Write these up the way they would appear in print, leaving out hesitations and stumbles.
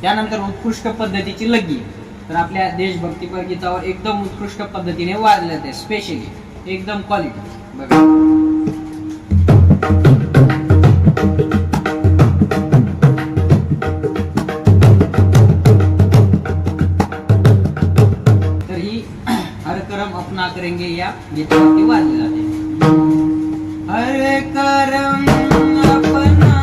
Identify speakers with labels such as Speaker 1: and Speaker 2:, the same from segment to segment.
Speaker 1: त्यानंतर उत्कृष्ट पद्धतीची लगी, तर आपल्या देशभक्तीपर गीतावर एकदम उत्कृष्ट पद्धतीने वाजले ते स्पेशली एकदम क्वालिटी बघा. तर ही हर करम अपना करेंगे या गीतावरती वाजली जाते. हर करम अपना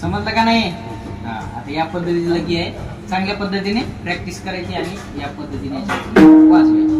Speaker 1: समजलं का नाही? आता या पद्धतीची लगी आहे, चांगल्या पद्धतीने प्रॅक्टिस करायची आणि या पद्धतीने वाजवायची.